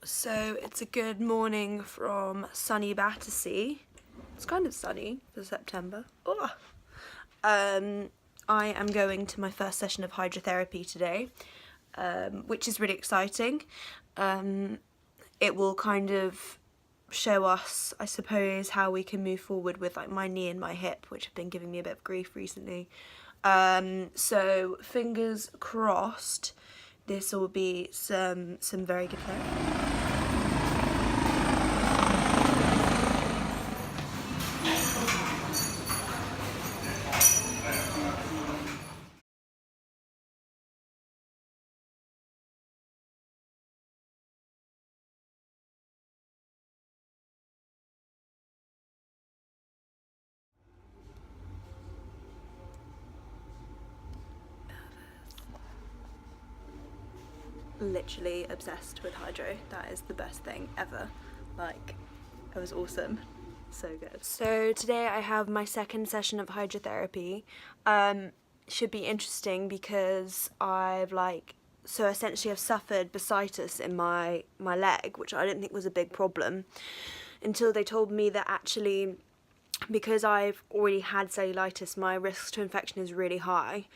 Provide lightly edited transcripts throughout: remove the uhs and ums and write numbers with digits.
So it's a good morning from sunny Battersea. It's kind of sunny for September. Oh. I am going to my first session of hydrotherapy today, which is really exciting. It will kind of show us, I suppose, how we can move forward with like my knee and my hip, which have been giving me a bit of grief recently. So fingers crossed, this will be some very good therapy. Literally obsessed with hydro. That is the best thing ever. Like, it was awesome. So good. So today I have my second session of hydrotherapy. Should be interesting because so essentially I've suffered bursitis in my leg, which I didn't think was a big problem until they told me that actually, because I've already had cellulitis, my risk to infection is really high,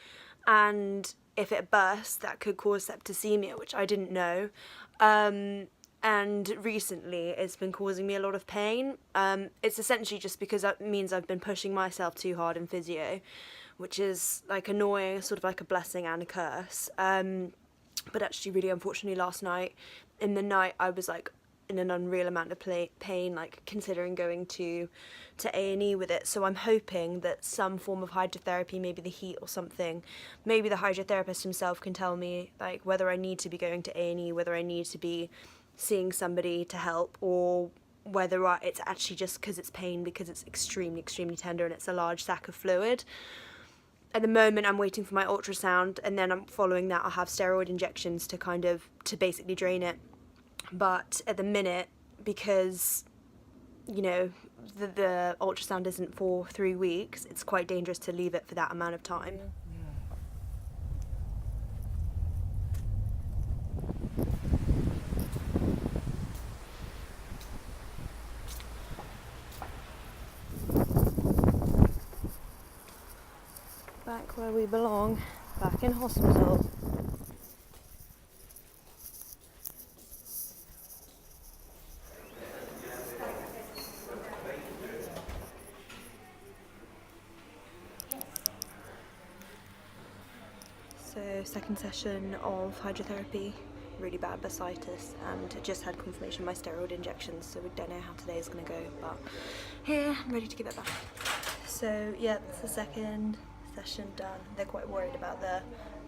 and if it bursts, that could cause septicemia, which I didn't know. And recently it's been causing me a lot of pain. It's essentially just because that means I've been pushing myself too hard in physio, which is like annoying, sort of like a blessing and a curse. But actually really unfortunately last night, in the night, I was like in an unreal amount of pain, like considering going to A&E with it. So I'm hoping that some form of hydrotherapy, maybe the heat or something, maybe the hydrotherapist himself can tell me like whether I need to be going to A&E, whether I need to be seeing somebody to help, or whether it's actually just because it's pain, because it's extremely tender and it's a large sac of fluid. At the moment I'm waiting for my ultrasound, and then following that I'll have steroid injections to basically drain it. But at the minute, because you know the ultrasound isn't for 3 weeks, it's quite dangerous to leave it for that amount of time. Back where we belong, back in hospital. So second session of hydrotherapy, really bad bursitis, and just had confirmation of my steroid injections, so we don't know how today is going to go, but here, I'm ready to give it back. So yeah, that's the second session done. They're quite worried about the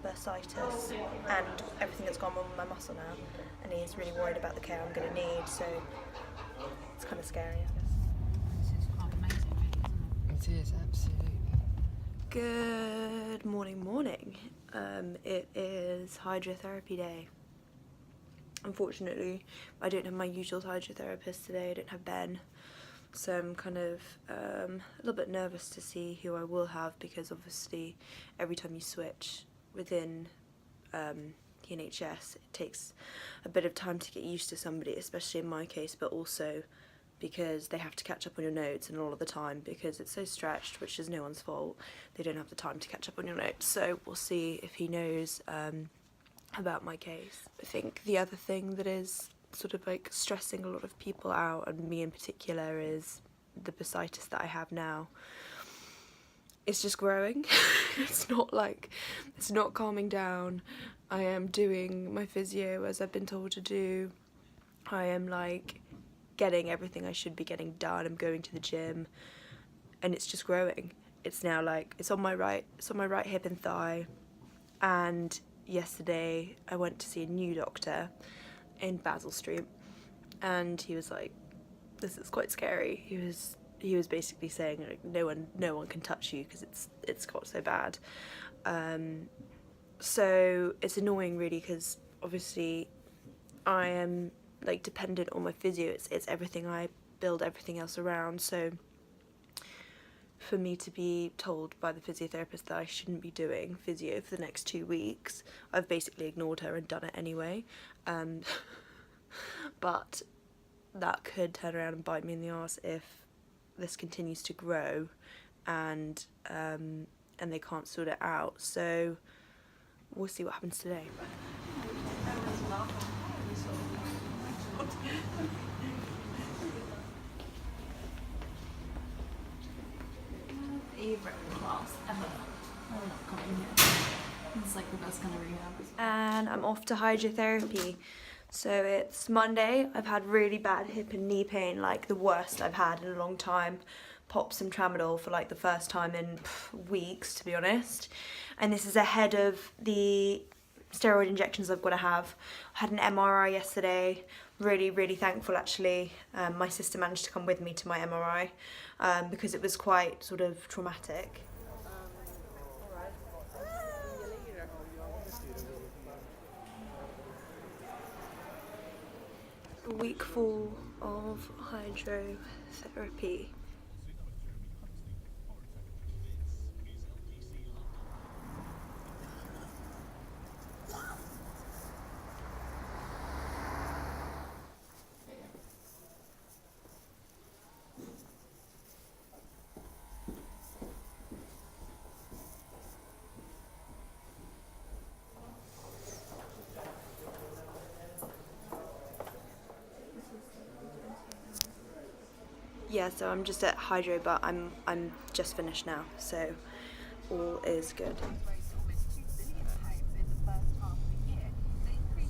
bursitis and everything that's gone wrong with my muscle now, and he's really worried about the care I'm going to need, so it's kind of scary, I guess. This is quite amazing, really, isn't it? It is, absolutely. Good morning. It is hydrotherapy day. Unfortunately, I don't have my usual hydrotherapist today. I don't have Ben, so I'm kind of a little bit nervous to see who I will have, because obviously every time you switch within the NHS, it takes a bit of time to get used to somebody, especially in my case, but also because they have to catch up on your notes, and a lot of the time, because it's so stretched, which is no one's fault, they don't have the time to catch up on your notes. So we'll see if he knows about my case. I think the other thing that is sort of like stressing a lot of people out, and me in particular, is the bursitis that I have now. It's just growing. It's not calming down. I am doing my physio as I've been told to do. I am like getting everything I should be getting done. I'm going to the gym, and it's just growing. It's now like it's on my right hip and thigh. And yesterday I went to see a new doctor in Basil Street, and he was like, "This is quite scary." He was basically saying like no one can touch you because it's got so bad. So it's annoying really, because obviously I am like dependent on my physio. It's everything. I build everything else around. So for me to be told by the physiotherapist that I shouldn't be doing physio for the next 2 weeks, I've basically ignored her and done it anyway. but that could turn around and bite me in the arse if this continues to grow and they can't sort it out. So we'll see what happens today. Favorite class ever. I'm not coming here. It's like the best kind of rehab. And I'm off to hydrotherapy. So it's Monday. I've had really bad hip and knee pain, like the worst I've had in a long time. Popped some tramadol for like the first time in weeks, to be honest. And this is ahead of the steroid injections I've got to have. I had an MRI yesterday. Really thankful actually. My sister managed to come with me to my MRI because it was quite sort of traumatic. Week 4 of hydrotherapy. Yeah, so I'm just at hydro, but I'm just finished now, so all is good.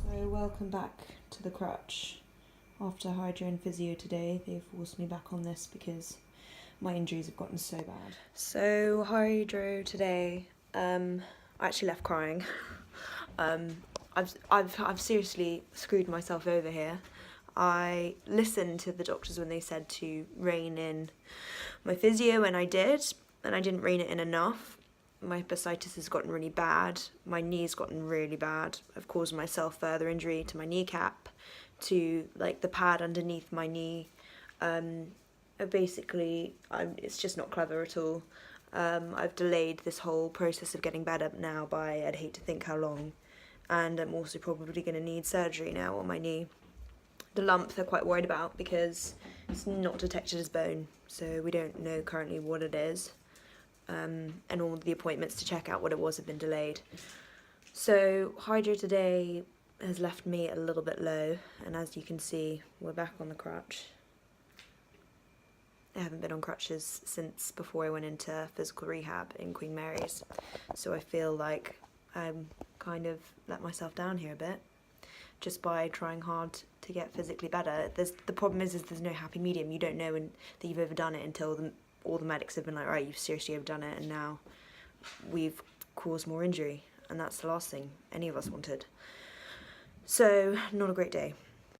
So welcome back to the crutch. After hydro and physio today, they've forced me back on this because my injuries have gotten so bad. So hydro today, I actually left crying. I've seriously screwed myself over here. I listened to the doctors when they said to rein in my physio, and I did, and I didn't rein it in enough. My bursitis has gotten really bad, my knee's gotten really bad. I've caused myself further injury to my kneecap, to like the pad underneath my knee. Basically, it's just not clever at all. I've delayed this whole process of getting better now by, I'd hate to think how long, and I'm also probably going to need surgery now on my knee. The lump they're quite worried about because it's not detected as bone, so we don't know currently what it is, and all the appointments to check out what it was have been delayed. So hydro today has left me a little bit low, and as you can see, we're back on the crutch. I haven't been on crutches since before I went into physical rehab in Queen Mary's, so I feel like I'm kind of let myself down here a bit just by trying hard to get physically better. The problem is there's no happy medium. You don't know that you've overdone it until all the medics have been like, right, you've seriously overdone it, and now we've caused more injury, and that's the last thing any of us wanted. So, not a great day.